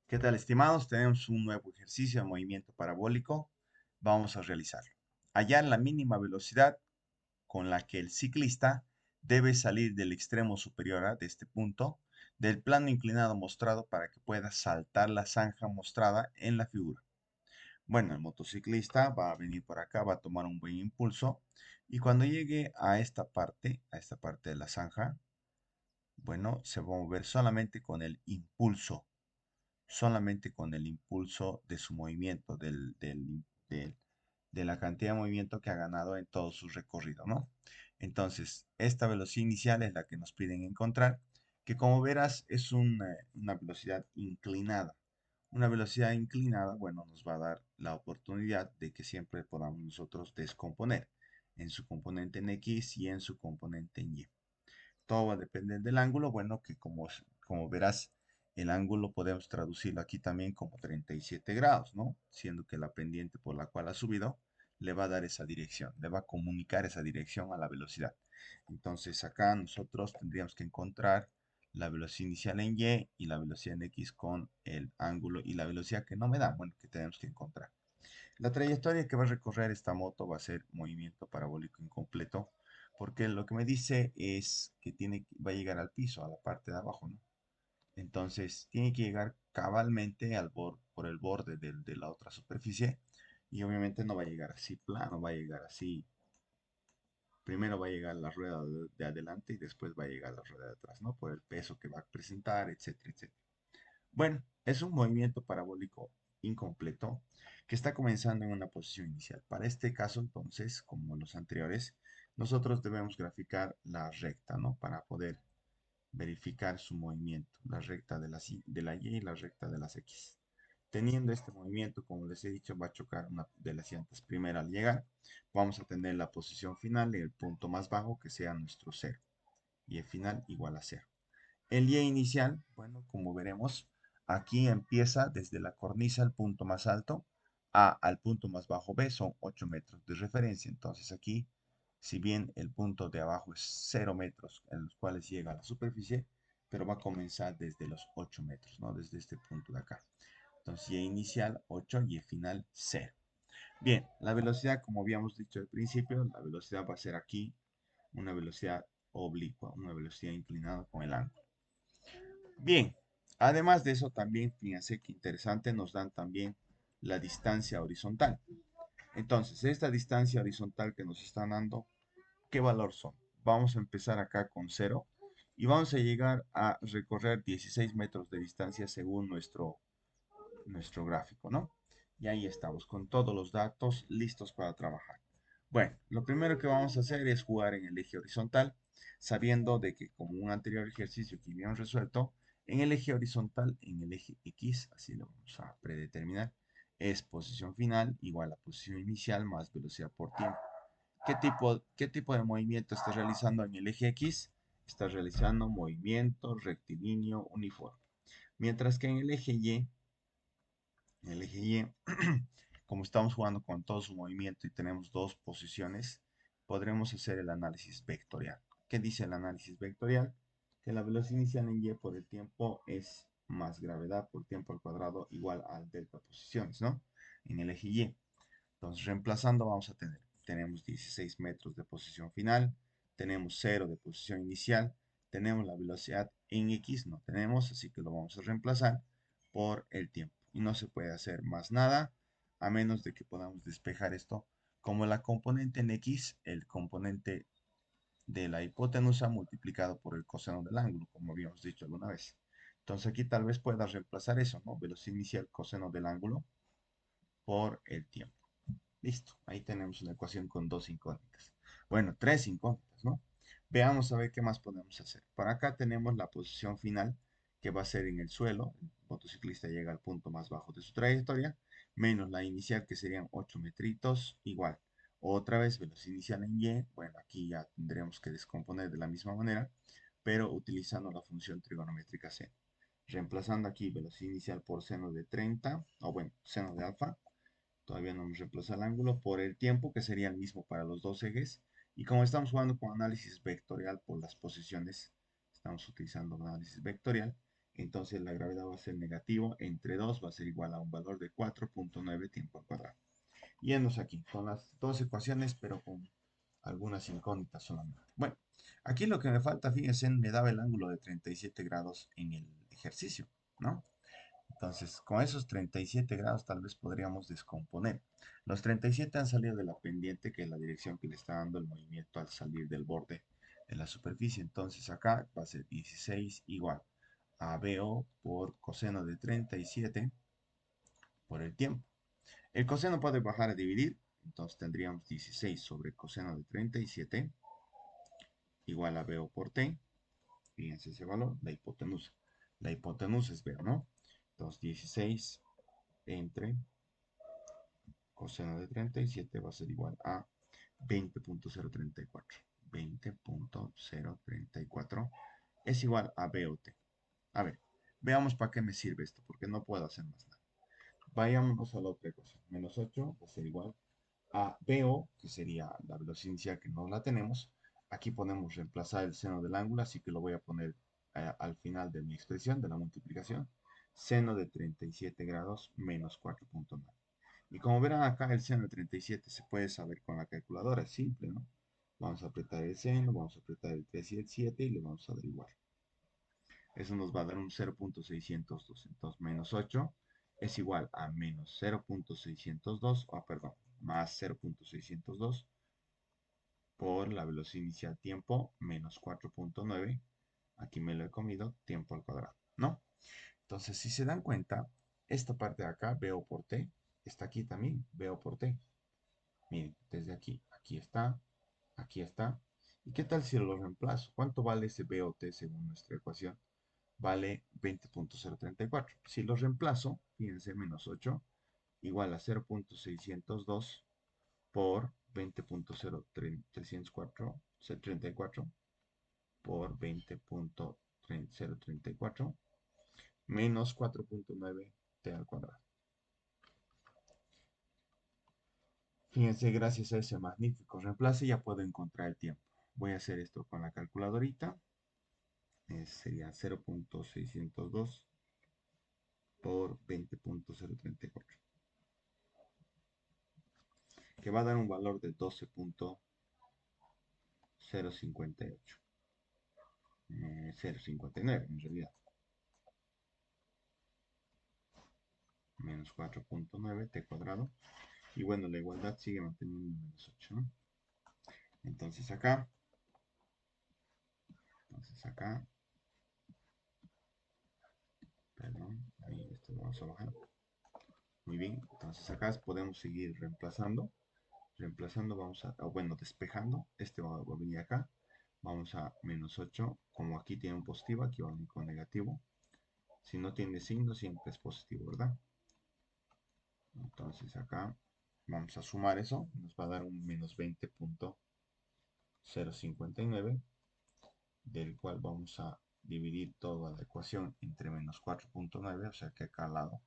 ¿Qué tal, estimados? Tenemos un nuevo ejercicio de movimiento parabólico. Vamos a realizarlo. Hallar la mínima velocidad con la que el ciclista debe salir del extremo superior de este punto del plano inclinado mostrado para que pueda saltar la zanja mostrada en la figura. Bueno, el motociclista va a venir por acá, va a tomar un buen impulso y cuando llegue a esta parte de la zanja, bueno, se va a mover solamente con el impulso de su movimiento, de la cantidad de movimiento que ha ganado en todo su recorrido, ¿no? Entonces, esta velocidad inicial es la que nos piden encontrar, que como verás es una velocidad inclinada. Una velocidad inclinada, bueno, nos va a dar la oportunidad de que siempre podamos nosotros descomponer en su componente en X y en su componente en Y. Todo va a depender del ángulo. Bueno, que como verás, el ángulo podemos traducirlo aquí también como 37 grados, ¿no? Siendo que la pendiente por la cual ha subido le va a dar esa dirección, le va a comunicar esa dirección a la velocidad. Entonces acá nosotros tendríamos que encontrar la velocidad inicial en Y y la velocidad en X con el ángulo y la velocidad que no me da, bueno, que tenemos que encontrar. La trayectoria que va a recorrer esta moto va a ser movimiento parabólico incompleto, porque lo que me dice es que va a llegar al piso, a la parte de abajo, ¿no? Entonces, tiene que llegar cabalmente por el borde de la otra superficie, y obviamente no va a llegar así plano, va a llegar así. Primero va a llegar la rueda de adelante y después va a llegar la rueda de atrás, ¿no? Por el peso que va a presentar, etcétera, etcétera. Bueno, es un movimiento parabólico incompleto que está comenzando en una posición inicial. Para este caso, entonces, como los anteriores, nosotros debemos graficar la recta, ¿no? Para poder verificar su movimiento, la recta de la Y y la recta de las X. Teniendo este movimiento, como les he dicho, va a chocar una de las llantas primera al llegar. Vamos a tener la posición final y el punto más bajo que sea nuestro cero. Y el final igual a cero. El Y inicial, bueno, como veremos, aquí empieza desde la cornisa al punto más alto A al punto más bajo B, son 8 metros de referencia. Entonces aquí, si bien el punto de abajo es 0 metros en los cuales llega a la superficie, pero va a comenzar desde los 8 metros, ¿no? Desde este punto de acá. Entonces Y inicial 8 y final 0. Bien, la velocidad, como habíamos dicho al principio, la velocidad va a ser aquí una velocidad oblicua, una velocidad inclinada con el ángulo. Bien, además de eso también, fíjense qué interesante, nos dan también la distancia horizontal. Entonces, esta distancia horizontal que nos están dando, ¿qué valor son? Vamos a empezar acá con cero y vamos a llegar a recorrer 16 metros de distancia según nuestro gráfico, ¿no? Y ahí estamos, con todos los datos listos para trabajar. Bueno, lo primero que vamos a hacer es jugar en el eje horizontal, sabiendo de que como un anterior ejercicio que habíamos resuelto, en el eje horizontal, en el eje X, así lo vamos a predeterminar, es posición final igual a posición inicial más velocidad por tiempo. ¿Qué tipo de movimiento estás realizando en el eje X? Estás realizando movimiento rectilíneo uniforme. Mientras que en el eje Y, como estamos jugando con todo su movimiento y tenemos dos posiciones, podremos hacer el análisis vectorial. ¿Qué dice el análisis vectorial? Que la velocidad inicial en Y por el tiempo es más gravedad por tiempo al cuadrado igual al delta posiciones, ¿no? En el eje Y. Entonces, reemplazando, vamos a tenemos 16 metros de posición final, tenemos 0 de posición inicial, tenemos la velocidad en X, no tenemos, así que lo vamos a reemplazar por el tiempo. Y no se puede hacer más nada, a menos de que podamos despejar esto como la componente en X, el componente de la hipotenusa multiplicado por el coseno del ángulo, como habíamos dicho alguna vez. Entonces aquí tal vez pueda reemplazar eso, ¿no? Velocidad inicial coseno del ángulo por el tiempo. Listo, ahí tenemos una ecuación con dos incógnitas. Bueno, tres incógnitas, ¿no? Veamos a ver qué más podemos hacer. Para acá tenemos la posición final, que va a ser en el suelo. El motociclista llega al punto más bajo de su trayectoria, menos la inicial, que serían 8 metritos, igual. Otra vez, velocidad inicial en Y. Bueno, aquí ya tendremos que descomponer de la misma manera, pero utilizando la función trigonométrica seno. Reemplazando aquí velocidad inicial por seno de 30, o bueno, seno de alfa, todavía no nos reemplaza el ángulo por el tiempo, que sería el mismo para los dos ejes. Y como estamos jugando con análisis vectorial por las posiciones, estamos utilizando análisis vectorial. Entonces la gravedad va a ser negativo entre 2 va a ser igual a un valor de 4.9 tiempo al cuadrado. Yéndose aquí, con las dos ecuaciones, pero con algunas incógnitas solamente. Bueno, aquí lo que me falta, fíjense, me daba el ángulo de 37 grados en el ejercicio, ¿no? Entonces, con esos 37 grados tal vez podríamos descomponer. Los 37 han salido de la pendiente, que es la dirección que le está dando el movimiento al salir del borde de la superficie. Entonces acá va a ser 16 igual a BO por coseno de 37 por el tiempo. El coseno puede bajar a dividir, entonces tendríamos 16 sobre coseno de 37 igual a BO por T. Fíjense ese valor, la hipotenusa. La hipotenusa es BO, ¿no? Entonces 16 entre coseno de 37 va a ser igual a 20.034. 20.034 es igual a BOT. A ver, veamos para qué me sirve esto, porque no puedo hacer más nada. Vayámonos a la otra ecuación. Menos 8 va a ser igual a BO, que sería la velocidad inicial que no la tenemos. Aquí podemos reemplazar el seno del ángulo, así que lo voy a poner al final de mi expresión, de la multiplicación. Seno de 37 grados menos 4.9. Y como verán acá, el seno de 37 se puede saber con la calculadora, es simple, ¿no? Vamos a apretar el seno, vamos a apretar el 3 y el 7 y le vamos a dar igual. Eso nos va a dar un 0.602. Entonces, menos 8 es igual a menos 0.602, perdón, más 0.602 por la velocidad inicial tiempo menos 4.9. Aquí me lo he comido, tiempo al cuadrado, ¿no? Entonces, si se dan cuenta, esta parte de acá, BO por T, está aquí también, BO por T. Miren, desde aquí, aquí está, aquí está. ¿Y qué tal si lo reemplazo? ¿Cuánto vale ese BOT según nuestra ecuación? Vale 20.034. Si lo reemplazo, fíjense, menos 8 igual a 0.602 por 20.034 por 20.034 menos 4.9 t al cuadrado. Fíjense, gracias a ese magnífico reemplace ya puedo encontrar el tiempo. Voy a hacer esto con la calculadorita. Sería 0.602 por 20.034, que va a dar un valor de 12.058. 0.59 en realidad. Menos 4.9 t cuadrado. Y bueno, la igualdad sigue manteniendo menos 8, ¿no? Entonces acá, perdón, ahí esto lo vamos a bajar. Muy bien, entonces acá podemos seguir reemplazando, vamos a, bueno, despejando, este va a venir acá, vamos a menos 8, como aquí tiene un positivo, aquí va a venir con negativo, si no tiene signo siempre es positivo, ¿verdad? Entonces acá vamos a sumar eso, nos va a dar un menos 20.059, del cual vamos a dividir toda la ecuación entre menos 4.9, o sea que acá al lado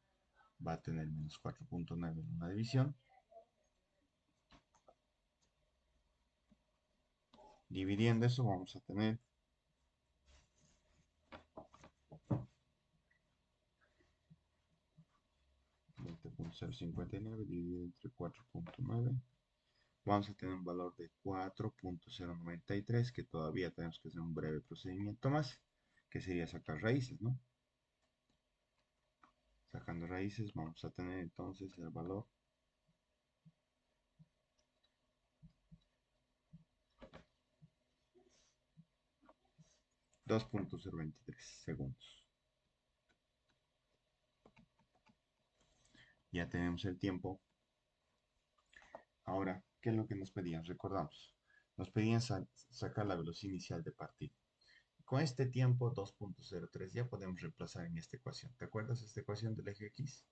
va a tener menos 4.9 en una división. Dividiendo eso vamos a tener 20.059 dividido entre 4.9. Vamos a tener un valor de 4.093, que todavía tenemos que hacer un breve procedimiento más, que sería sacar raíces, ¿no? Sacando raíces vamos a tener entonces el valor 2.023 segundos. Ya tenemos el tiempo. Ahora, ¿qué es lo que nos pedían? Recordamos, nos pedían sacar la velocidad inicial de partida. Con este tiempo 2.03 ya podemos reemplazar en esta ecuación. ¿Te acuerdas esta ecuación del eje X?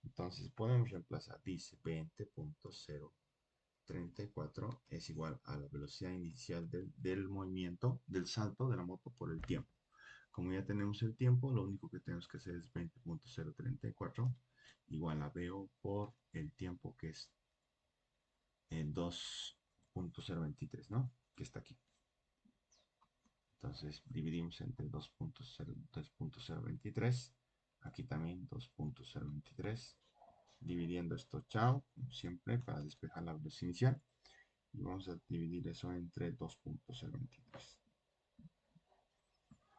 Entonces podemos reemplazar, dice 20.034 es igual a la velocidad inicial del movimiento, del salto de la moto por el tiempo. Como ya tenemos el tiempo, lo único que tenemos que hacer es 20.034 igual a BO por el tiempo, que es 2.023, ¿no? Que está aquí. Entonces dividimos entre 2.023. Aquí también 2.023. Dividiendo esto, chao, como siempre, para despejar la velocidad inicial. Y vamos a dividir eso entre 2.023.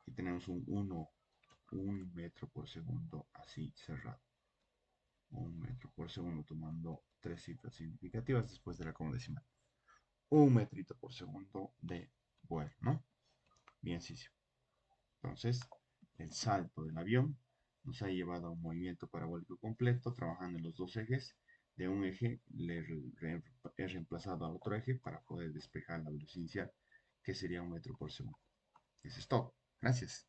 Aquí tenemos un metro por segundo así cerrado. Un metro por segundo tomando tres cifras significativas después de la coma decimal. Un metrito por segundo de vuelo, ¿no? Bien, sí, sí. Entonces, el salto del avión nos ha llevado a un movimiento parabólico completo, trabajando en los dos ejes. De un eje he reemplazado al otro eje para poder despejar la velocidad inicial, que sería un metro por segundo. Eso es todo. Gracias.